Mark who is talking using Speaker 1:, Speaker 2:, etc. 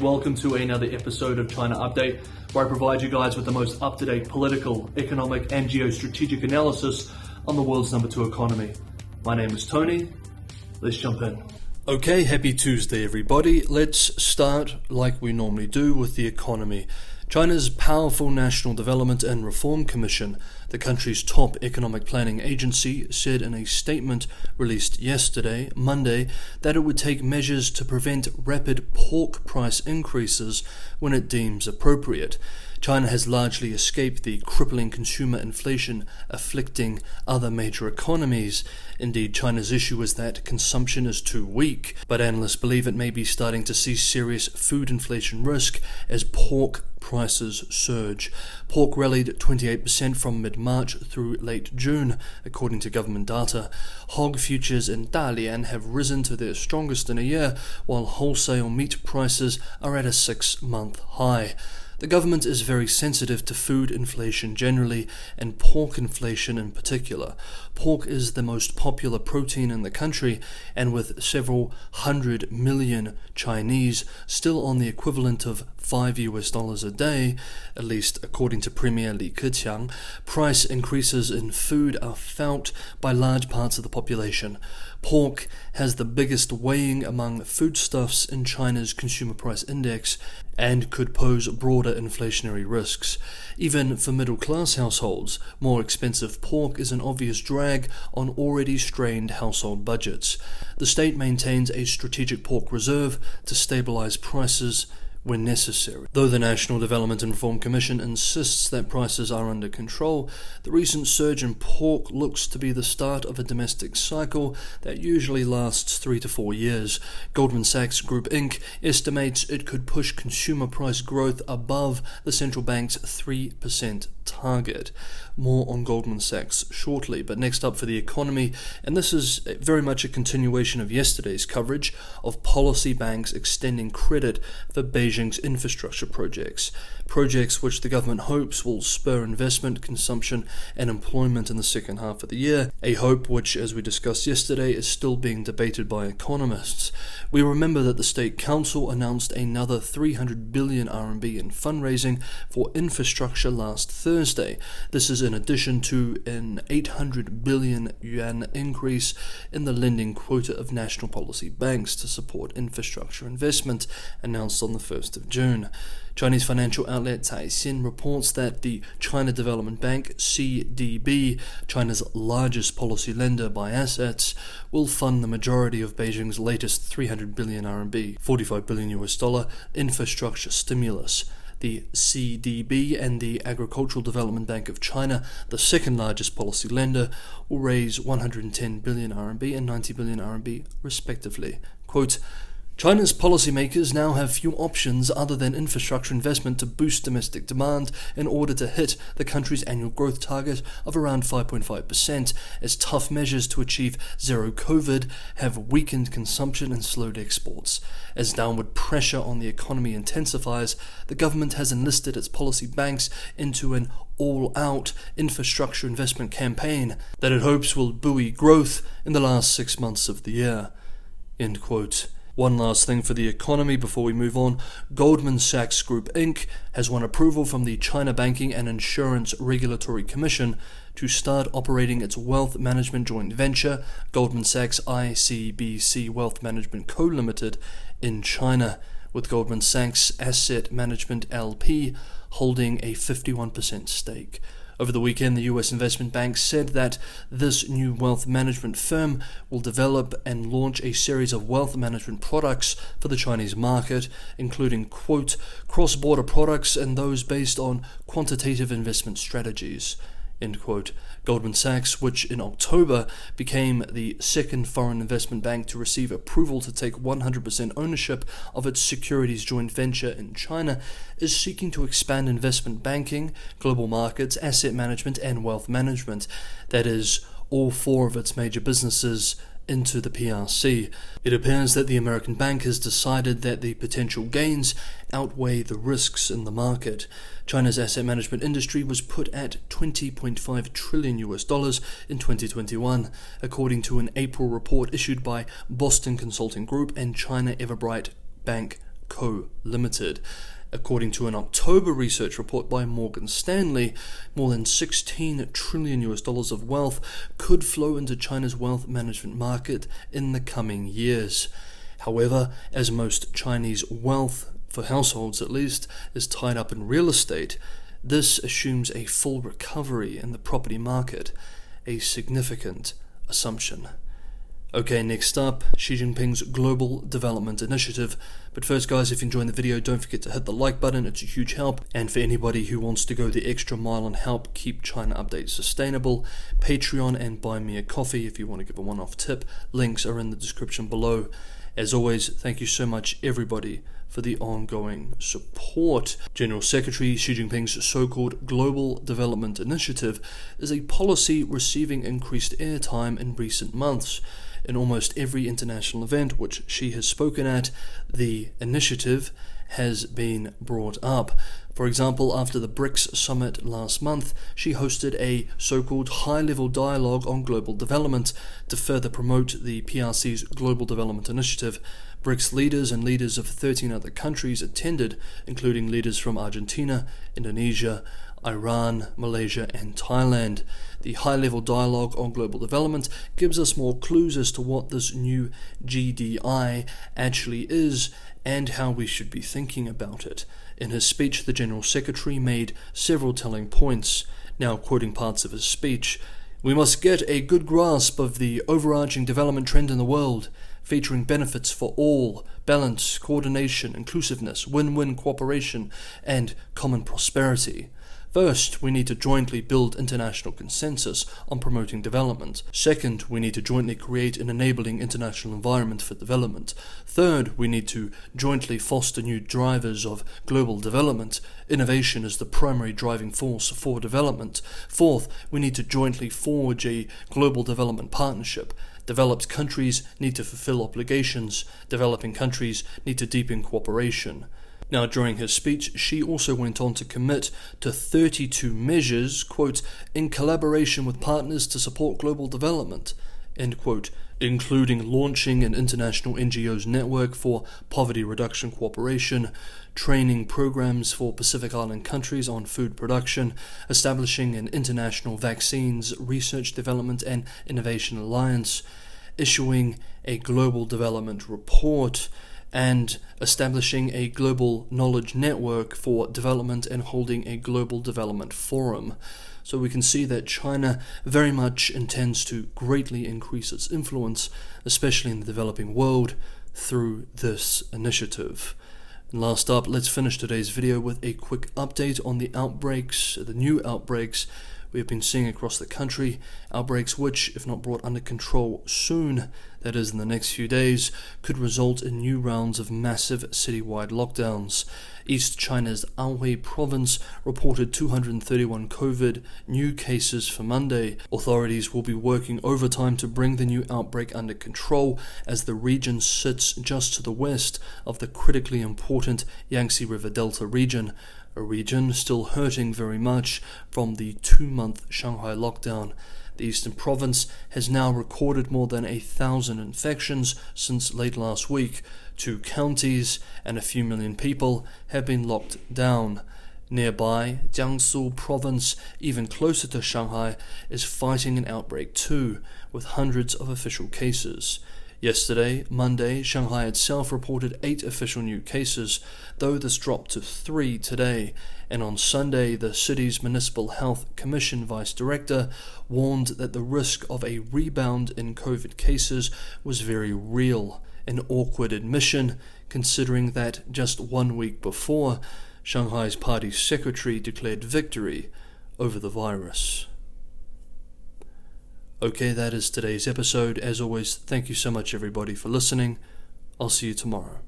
Speaker 1: Welcome to another episode of China Update, where I provide you guys with the most up-to-date political, economic and geostrategic analysis on the world's number 2 economy. My name is Tony. Let's jump in. Okay, happy Tuesday everybody. Let's start like we normally do with the economy. China's powerful National Development and Reform Commission, the country's top economic planning agency, said in a statement released yesterday, Monday, that it would take measures to prevent rapid pork price increases when it deems appropriate. China has largely escaped the crippling consumer inflation afflicting other major economies. Indeed, China's issue is that consumption is too weak, but analysts believe it may be starting to see serious food inflation risk as pork prices surge. Pork rallied 28% from mid-March through late June, according to government data. Hog futures in Dalian have risen to their strongest in a year, while wholesale meat prices are at a 6-month high. The government is very sensitive to food inflation generally and pork inflation in particular. Pork is the most popular protein in the country, and with several 100 million Chinese still on the equivalent of $5 a day, at least according to Premier Li Keqiang, price increases in food are felt by large parts of the population. Pork has the biggest weighing among foodstuffs in China's consumer price index and could pose broader inflationary risks. Even for middle-class households, more expensive pork is an obvious drag on already strained household budgets. The state maintains a strategic pork reserve to stabilize prices when necessary. Though the National Development and Reform Commission insists that prices are under control, the recent surge in pork looks to be the start of a domestic cycle that usually lasts 3 to 4 years. Goldman Sachs Group Inc. estimates it could push consumer price growth above the central bank's 3% target. More on Goldman Sachs shortly, but next up for the economy, and this is very much a continuation of yesterday's coverage of policy banks extending credit for Beijing's infrastructure projects which the government hopes will spur investment, consumption and employment in the second half of the year, a hope which, as we discussed yesterday, is still being debated by economists. We remember that the State Council announced another 300 billion RMB in fundraising for infrastructure last Thursday. This is in addition to an 800 billion yuan increase in the lending quota of national policy banks to support infrastructure investment, announced on the 1st of June. Chinese financial outlet Caixin reports that the China Development Bank, CDB, China's largest policy lender by assets, will fund the majority of Beijing's latest 300 billion RMB, $45 billion infrastructure stimulus. The CDB and the Agricultural Development Bank of China, the second largest policy lender, will raise 110 billion RMB and 90 billion RMB respectively. Quote, China's policymakers now have few options other than infrastructure investment to boost domestic demand in order to hit the country's annual growth target of around 5.5%, as tough measures to achieve zero COVID have weakened consumption and slowed exports. As downward pressure on the economy intensifies, the government has enlisted its policy banks into an all-out infrastructure investment campaign that it hopes will buoy growth in the last 6 months of the year. End quote. One last thing for the economy before we move on. Goldman Sachs Group Inc. has won approval from the China Banking and Insurance Regulatory Commission to start operating its wealth management joint venture, Goldman Sachs ICBC Wealth Management Co. Limited, in China, with Goldman Sachs Asset Management LP holding a 51% stake. Over the weekend, the U.S. investment bank said that this new wealth management firm will develop and launch a series of wealth management products for the Chinese market, including, quote, cross-border products and those based on quantitative investment strategies, end quote. Goldman Sachs, which in October became the second foreign investment bank to receive approval to take 100% ownership of its securities joint venture in China, is seeking to expand investment banking, global markets, asset management, and wealth management. That is, all 4 of its major businesses into the PRC. It appears that the American bank has decided that the potential gains outweigh the risks in the market. China's asset management industry was put at $20.5 trillion in 2021, according to an April report issued by Boston Consulting Group and China Everbright Bank Co. Limited. According to an October research report by Morgan Stanley, more than $16 trillion of wealth could flow into China's wealth management market in the coming years. However, as most Chinese wealth, for households at least, is tied up in real estate, this assumes a full recovery in the property market, a significant assumption. Okay, next up, Xi Jinping's Global Development Initiative. But first, guys, if you enjoyed the video, don't forget to hit the like button. It's a huge help. And for anybody who wants to go the extra mile and help keep China Update sustainable, Patreon and Buy Me a Coffee if you want to give a one-off tip. Links are in the description below. As always, thank you so much, everybody, for the ongoing support. General Secretary Xi Jinping's so-called Global Development Initiative is a policy receiving increased airtime in recent months. In almost every international event which Xi has spoken at, the initiative has been brought up. For example, after the BRICS summit last month, Xi hosted a so-called high-level dialogue on global development to further promote the PRC's Global Development Initiative. BRICS leaders and leaders of 13 other countries attended, including leaders from Argentina, Indonesia, Iran, Malaysia and Thailand. The high-level dialogue on global development gives us more clues as to what this new GDI actually is and how we should be thinking about it. In his speech, the General Secretary made several telling points. Now, quoting parts of his speech, "We must get a good grasp of the overarching development trend in the world, featuring benefits for all, balance, coordination, inclusiveness, win-win cooperation, and common prosperity. First, we need to jointly build international consensus on promoting development. Second, we need to jointly create an enabling international environment for development. Third, we need to jointly foster new drivers of global development. Innovation is the primary driving force for development. Fourth, we need to jointly forge a global development partnership. Developed countries need to fulfill obligations. Developing countries need to deepen cooperation." Now, during his speech, Xi also went on to commit to 32 measures, quote, "in collaboration with partners to support global development," end quote, including launching an international NGOs network for poverty reduction cooperation, training programs for Pacific Island countries on food production, establishing an international vaccines research development and innovation alliance, issuing a global development report, and establishing a global knowledge network for development and holding a global development forum. So we can see that China very much intends to greatly increase its influence, especially in the developing world, through this initiative. And last up, let's finish today's video with a quick update on the outbreaks, the new outbreaks we have been seeing across the country, outbreaks which, if not brought under control soon, that is in the next few days, could result in new rounds of massive citywide lockdowns. East China's Anhui province reported 231 COVID new cases for Monday. Authorities will be working overtime to bring the new outbreak under control as the region sits just to the west of the critically important Yangtze River Delta region, a region still hurting very much from the 2-month Shanghai lockdown. The eastern province has now recorded more than 1,000 infections since late last week. 2 counties and a few million people have been locked down. Nearby, Jiangsu province, even closer to Shanghai, is fighting an outbreak too, with hundreds of official cases. Yesterday, Monday, Shanghai itself reported 8 official new cases, though this dropped to 3 today. And on Sunday, the city's Municipal Health Commission Vice Director warned that the risk of a rebound in COVID cases was very real, an awkward admission considering that just 1 week before, Shanghai's party secretary declared victory over the virus. Okay, that is today's episode. As always, thank you so much everybody for listening. I'll see you tomorrow.